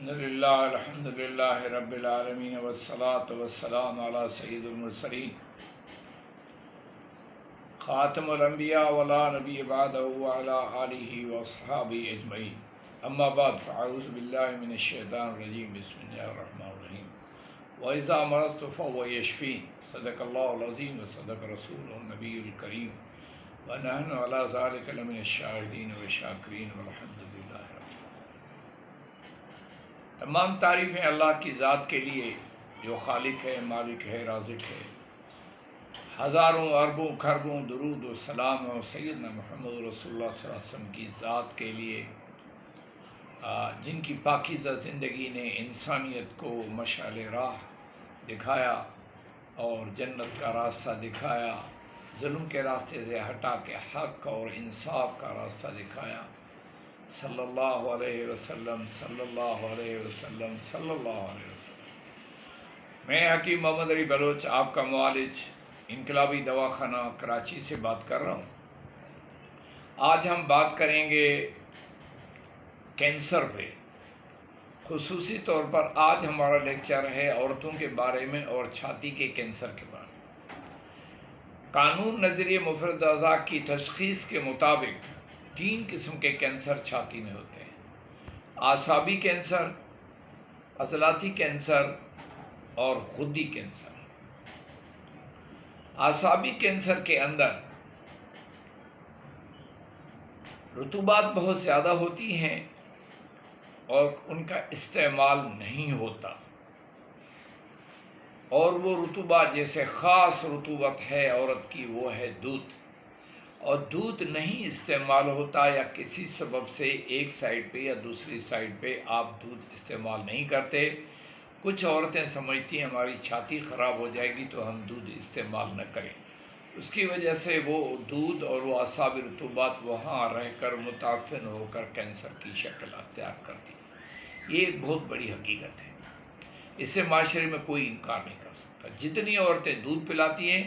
الحمد للہ رب العالمین والصلاة والسلام علی سید المرسلین خاتم الانبیاء ولا نبی بعدہ وعلی آلہ واصحابہ اجمعین اما بعد فاعوذ باللہ من الشیطان الرجیم بسم اللہ الرحمن الرحیم وَإِذَا مَرَضْتُ فَهُوَ يَشْفِينِ صدق اللہ العظیم وصدق رسول النبی الکریم وَنَحْنُ عَلَى ذَلِكَ لَمِنَ الشَّاهِدِينَ وَالشَّاكِرِينَ وَالْحَمْدُ لِلَّهِ رب العالمین۔ تمام تعریفیں اللہ کی ذات کے لیے جو خالق ہے، مالک ہے، رازق ہے۔ ہزاروں اربوں کھربوں درود و سلام اور سیدنا محمد رسول اللہ صلی اللہ علیہ وسلم کی ذات کے لیے، جن کی پاکیزہ زندگی نے انسانیت کو مشعل راہ دکھایا اور جنت کا راستہ دکھایا، ظلم کے راستے سے ہٹا کے حق اور انصاف کا راستہ دکھایا۔ صلی اللہ علیہ وسلم، صلی اللہ علیہ وسلم، صلی اللہ علیہ وسلم۔ میں حکیم محمد علی بلوچ، آپ کا معالج، انقلابی دواخانہ کراچی سے بات کر رہا ہوں۔ آج ہم بات کریں گے کینسر پہ۔ خصوصی طور پر آج ہمارا لیکچر ہے عورتوں کے بارے میں اور چھاتی کے کینسر کے بارے میں۔ قانون نظریہ مفرد اعضاء کی تشخیص کے مطابق 3 قسم کے کینسر چھاتی میں ہوتے ہیں: اعصابی کینسر، عضلاتی کینسر اور خودی کینسر۔ اعصابی کینسر کے اندر رطوبات بہت زیادہ ہوتی ہیں اور ان کا استعمال نہیں ہوتا، اور وہ رطوبات جیسے خاص رطوبت ہے عورت کی، وہ ہے دودھ، اور دودھ نہیں استعمال ہوتا یا کسی سبب سے ایک سائڈ پہ یا دوسری سائڈ پہ آپ دودھ استعمال نہیں کرتے۔ کچھ عورتیں سمجھتی ہیں ہماری چھاتی خراب ہو جائے گی تو ہم دودھ استعمال نہ کریں، اس کی وجہ سے وہ دودھ اور وہ اعصابی رطوبات وہاں رہ کر متعفن ہو کر کینسر کی شکل اختیار کرتی ہے۔ یہ ایک بہت بڑی حقیقت ہے، اس سے معاشرے میں کوئی انکار نہیں کر سکتا۔ جتنی عورتیں دودھ پلاتی ہیں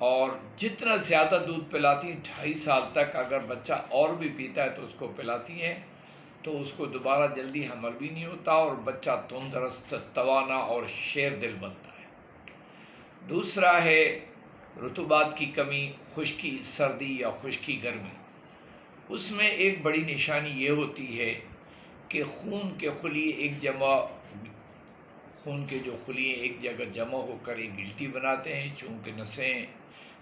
اور جتنا زیادہ دودھ پلاتی ہیں، 2.5 سال تک اگر بچہ اور بھی پیتا ہے تو اس کو پلاتی ہیں، تو اس کو دوبارہ جلدی حمل بھی نہیں ہوتا اور بچہ تندرست، توانا اور شیر دل بنتا ہے۔ دوسرا ہے رطوبات کی کمی، خشکی سردی یا خشکی گرمی۔ اس میں ایک بڑی نشانی یہ ہوتی ہے کہ خون کے خلیے ایک جگہ جمع ہو کر ایک گلٹی بناتے ہیں، چونکہ نسیں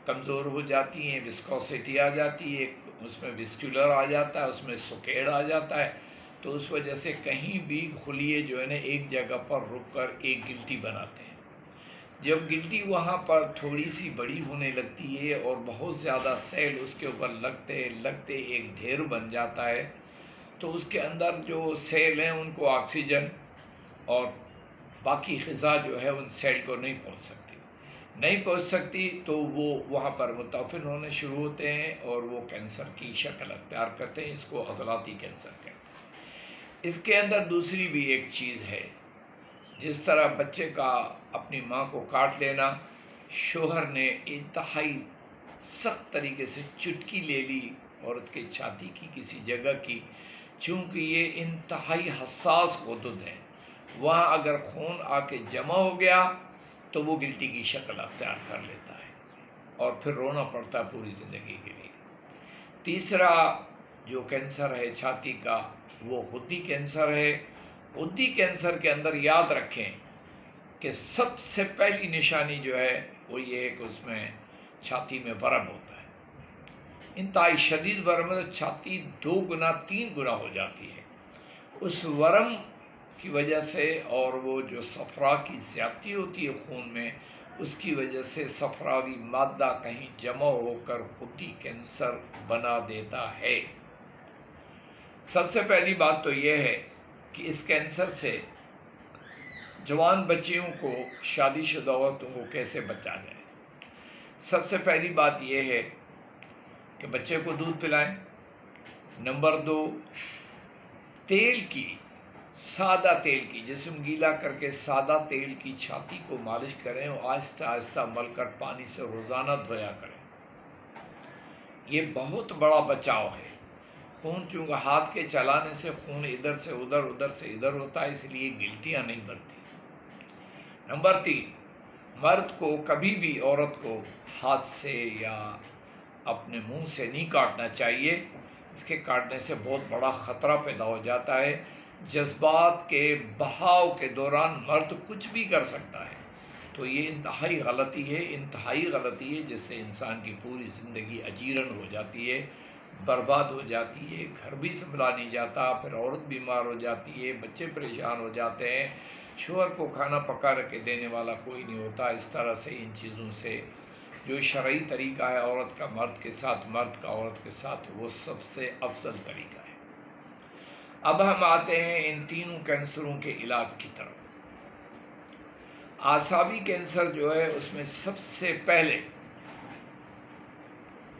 کمزور ہو جاتی ہیں، وسکوسٹی آ جاتی ہے، اس میں وسکولر آ جاتا ہے، اس میں سکیڑ آ جاتا ہے، تو اس وجہ سے کہیں بھی خلیے جو ہے نا ایک جگہ پر رک کر ایک گلٹی بناتے ہیں۔ جب گلٹی وہاں پر تھوڑی سی بڑی ہونے لگتی ہے اور بہت زیادہ سیل اس کے اوپر لگتے ایک ڈھیر بن جاتا ہے، تو اس کے اندر جو سیل ہیں ان کو آکسیجن اور باقی غذا جو ہے ان سیل کو نہیں پہنچ سکتی تو وہ وہاں پر متعفن ہونے شروع ہوتے ہیں اور وہ کینسر کی شکل اختیار کرتے ہیں۔ اس کو عضلاتی کینسر کہتے ہیں۔ اس کے اندر دوسری بھی ایک چیز ہے، جس طرح بچے کا اپنی ماں کو کاٹ لینا، شوہر نے انتہائی سخت طریقے سے چٹکی لے لی عورت کے چھاتی کی کسی جگہ کی، چونکہ یہ انتہائی حساس غدد ہے، وہاں اگر خون آ کے جمع ہو گیا تو وہ گلٹی کی شکل اختیار کر لیتا ہے اور پھر رونا پڑتا ہے پوری زندگی کے لیے۔ تیسرا جو کینسر ہے چھاتی کا، وہ غدی کینسر ہے۔ غدی کینسر کے اندر یاد رکھیں کہ سب سے پہلی نشانی جو ہے وہ یہ ہے کہ اس میں چھاتی میں ورم ہوتا ہے، انتہائی شدید ورم ہے، چھاتی 2 گنا 3 گنا ہو جاتی ہے۔ اس ورم کی وجہ سے اور وہ جو صفرا کی زیادتی ہوتی ہے خون میں، اس کی وجہ سے صفراوی مادہ کہیں جمع ہو کر غدی کینسر بنا دیتا ہے۔ سب سے پہلی بات تو یہ ہے کہ اس کینسر سے جوان بچیوں کو، شادی شدہ عورتوں کو کیسے بچا جائے۔ سب سے پہلی بات یہ ہے کہ بچے کو دودھ پلائیں۔ نمبر 2، سادہ تیل کی، جسم گیلا کر کے سادہ تیل کی چھاتی کو مالش کریں اور آہستہ آہستہ مل کر پانی سے روزانہ دھویا کریں۔ یہ بہت بڑا بچاؤ ہے۔ خون چونکہ ہاتھ کے چلانے سے خون ادھر سے ادھر ادھر سے ادھر ہوتا ہے، اس لیے گلٹیاں نہیں بنتی۔ نمبر 3، مرد کو کبھی بھی عورت کو ہاتھ سے یا اپنے منہ سے نہیں کاٹنا چاہیے، اس کے کاٹنے سے بہت بڑا خطرہ پیدا ہو جاتا ہے۔ جذبات کے بہاؤ کے دوران مرد کچھ بھی کر سکتا ہے، تو یہ انتہائی غلطی ہے جس سے انسان کی پوری زندگی اجیرن ہو جاتی ہے، برباد ہو جاتی ہے، گھر بھی سنبھلا نہیں جاتا، پھر عورت بیمار ہو جاتی ہے، بچے پریشان ہو جاتے ہیں، شوہر کو کھانا پکا کے دینے والا کوئی نہیں ہوتا۔ اس طرح سے ان چیزوں سے جو شرعی طریقہ ہے عورت کا مرد کے ساتھ، مرد کا عورت کے ساتھ، وہ سب سے افضل طریقہ ہے۔ اب ہم آتے ہیں ان تینوں کینسروں کے علاج کی طرف۔ اعصابی کینسر جو ہے اس میں سب سے پہلے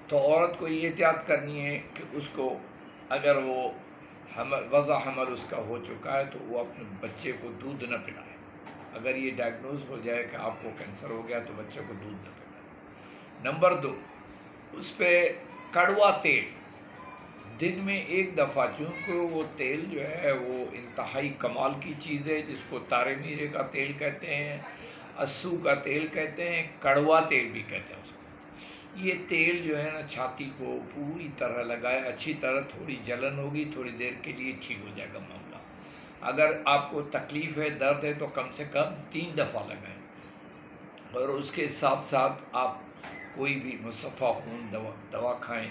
تو عورت کو یہ احتیاط کرنی ہے کہ اس کو اگر وہ وضع حمل اس کا ہو چکا ہے تو وہ اپنے بچے کو دودھ نہ پلائے۔ اگر یہ ڈائگنوز ہو جائے کہ آپ کو کینسر ہو گیا تو بچے کو دودھ نہ پلائے۔ نمبر 2، اس پہ کڑوا تیل دن میں 1 دفعہ، چونکہ وہ تیل جو ہے وہ انتہائی کمال کی چیز ہے، جس کو تارے میرے کا تیل کہتے ہیں، اسو کا تیل کہتے ہیں، کڑوا تیل بھی کہتے ہیں اس کو۔ یہ تیل جو ہے نا چھاتی کو پوری طرح لگائے، اچھی طرح، تھوڑی جلن ہوگی تھوڑی دیر کے لیے، ٹھیک ہو جائے گا معاملہ۔ اگر آپ کو تکلیف ہے، درد ہے، تو کم سے کم 3 دفعہ لگائیں، اور اس کے ساتھ ساتھ آپ کوئی بھی مصفہ خون دوا کھائیں۔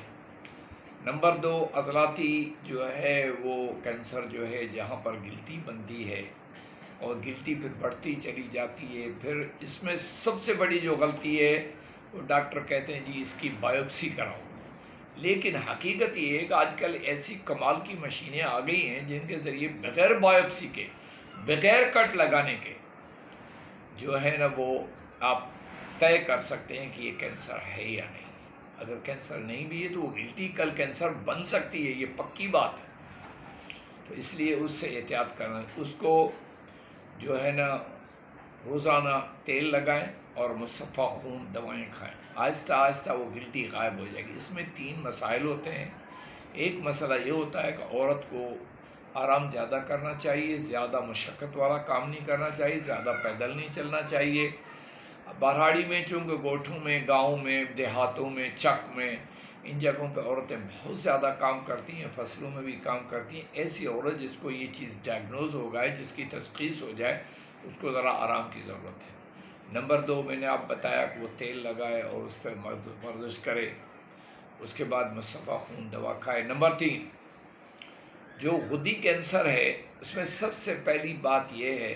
نمبر 2، عضلاتی جو ہے وہ کینسر جو ہے جہاں پر گلٹی بنتی ہے اور گلٹی پھر بڑھتی چلی جاتی ہے، پھر اس میں سب سے بڑی جو غلطی ہے وہ ڈاکٹر کہتے ہیں جی اس کی بائیوپسی کراؤ، لیکن حقیقت یہ ہے کہ آج کل ایسی کمال کی مشینیں آ گئی ہیں جن کے ذریعے بغیر بائیوپسی کے، بغیر کٹ لگانے کے جو ہے نا وہ آپ طے کر سکتے ہیں کہ یہ کینسر ہے یا نہیں۔ اگر کینسر نہیں بھی ہے تو وہ گلٹی کل کینسر بن سکتی ہے، یہ پکی بات ہے، تو اس لیے اس سے احتیاط کرنا۔ اس کو جو ہے نا روزانہ تیل لگائیں اور مصفہ خون دوائیں کھائیں، آہستہ آہستہ وہ گلٹی غائب ہو جائے گی۔ اس میں 3 مسائل ہوتے ہیں۔ ایک مسئلہ یہ ہوتا ہے کہ عورت کو آرام زیادہ کرنا چاہیے، زیادہ مشقت والا کام نہیں کرنا چاہیے، زیادہ پیدل نہیں چلنا چاہیے۔ بارہاڑی میں چونکہ گوٹھوں میں، گاؤں میں، دیہاتوں میں، چک میں، ان جگہوں پہ عورتیں بہت زیادہ کام کرتی ہیں، فصلوں میں بھی کام کرتی ہیں۔ ایسی عورت جس کو یہ چیز ڈائگنوز ہو گئے، جس کی تشخیص ہو جائے، اس کو ذرا آرام کی ضرورت ہے۔ نمبر 2، میں نے آپ بتایا کہ وہ تیل لگائے اور اس پہ ورزش کرے، اس کے بعد مصفہ خون دوا کھائے۔ نمبر 3، جو غدی کینسر ہے اس میں سب سے پہلی بات یہ ہے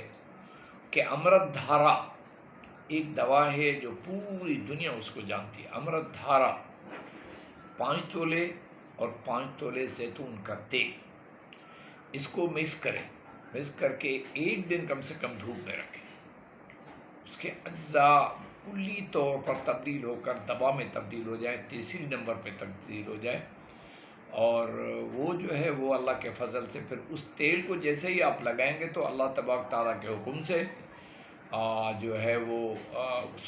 کہ امرت دھارا ایک دوا ہے جو پوری دنیا اس کو جانتی ہے۔ امرت دھارا 5 تولے اور 5 تولے زیتون کا تیل، اس کو مکس کر کے 1 دن کم سے کم دھوپ میں رکھیں، اس کے اجزاء کلی طور پر تبدیل ہو کر دوا میں تبدیل ہو جائے، تیسری نمبر پہ تبدیل ہو جائے، اور وہ جو ہے وہ اللہ کے فضل سے پھر اس تیل کو جیسے ہی آپ لگائیں گے تو اللہ تبارک تعالیٰ کے حکم سے جو ہے وہ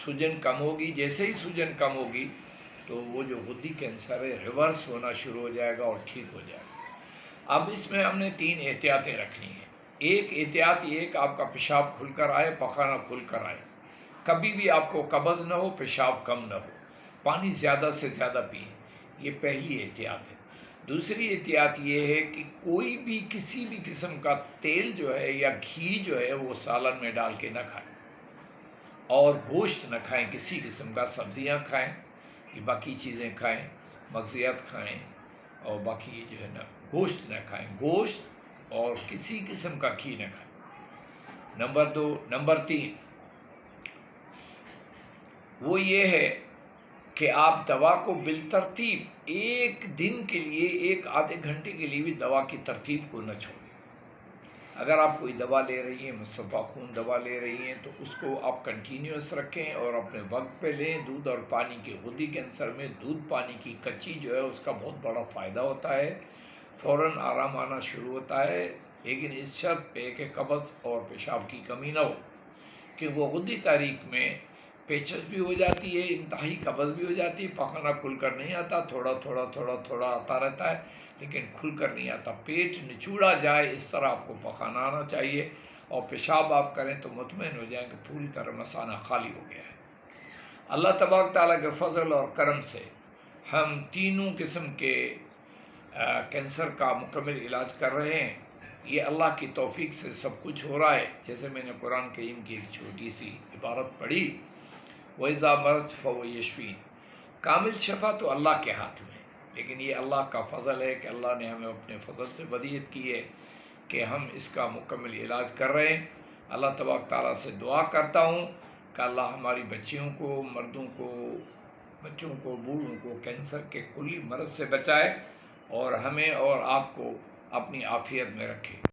سوجن کم ہوگی۔ جیسے ہی سوجن کم ہوگی تو وہ جو غدی کینسر ہے ریورس ہونا شروع ہو جائے گا اور ٹھیک ہو جائے گا۔ اب اس میں ہم نے 3 احتیاطیں رکھنی ہیں۔ ایک احتیاط یہ کہ آپ کا پیشاب کھل کر آئے، پخانہ کھل کر آئے، کبھی بھی آپ کو قبض نہ ہو، پیشاب کم نہ ہو، پانی زیادہ سے زیادہ پئیں، یہ پہلی احتیاط ہے۔ دوسری احتیاط یہ ہے کہ کوئی بھی کسی بھی قسم کا تیل جو ہے یا گھی جو ہے وہ سالن میں ڈال کے نہ کھائیں، اور گوشت نہ کھائیں کسی قسم کا، سبزیاں کھائیں، یہ باقی چیزیں کھائیں، مغزیات کھائیں، اور باقی جو ہے نا گوشت نہ کھائیں، گوشت اور کسی قسم کا گھی نہ کھائیں۔ نمبر 2، نمبر 3 وہ یہ ہے کہ آپ دوا کو بالترتیب 1 دن کے لیے، 1 آدھے گھنٹے کے لیے بھی دوا کی ترتیب کو نہ چھوڑیں۔ اگر آپ کوئی دوا لے رہی ہیں، مصفہ خون دوا لے رہی ہیں، تو اس کو آپ کنٹینیوس رکھیں اور اپنے وقت پہ لیں۔ دودھ اور پانی کی، غدی کینسر میں دودھ پانی کی کچی جو ہے اس کا بہت بڑا فائدہ ہوتا ہے، فوراً آرام آنا شروع ہوتا ہے، لیکن اس شرط پہ کہ قبض اور پیشاب کی کمی نہ ہو، کہ وہ غدی تاریخ میں پیچش بھی ہو جاتی ہے، انتہائی قبض بھی ہو جاتی ہے، پخانہ کھل کر نہیں آتا، تھوڑا تھوڑا تھوڑا تھوڑا آتا رہتا ہے لیکن کھل کر نہیں آتا، پیٹ نچوڑا جائے اس طرح آپ کو پخانہ آنا چاہیے، اور پیشاب آپ کریں تو مطمئن ہو جائیں کہ پوری طرح مثانہ خالی ہو گیا ہے۔ اللہ تبارک تعالیٰ کے فضل اور کرم سے ہم تینوں قسم کے کینسر کا مکمل علاج کر رہے ہیں۔ یہ اللہ کی توفیق سے سب کچھ ہو رہا ہے، جیسے میں نے قرآن کریم کی ایک چھوٹی سی عبارت پڑھی، وَإِذَا مَرَضْتُ فَهُوَ يَشْفِينِ۔ کامل شفا تو اللہ کے ہاتھ میں، لیکن یہ اللہ کا فضل ہے کہ اللہ نے ہمیں اپنے فضل سے ودیعت کی ہے کہ ہم اس کا مکمل علاج کر رہے ہیں۔ اللہ تبارک تعالیٰ سے دعا کرتا ہوں کہ اللہ ہماری بچیوں کو، مردوں کو، بچوں کو، بوڑھوں کو کینسر کے کلی مرض سے بچائے اور ہمیں اور آپ کو اپنی عافیت میں رکھے۔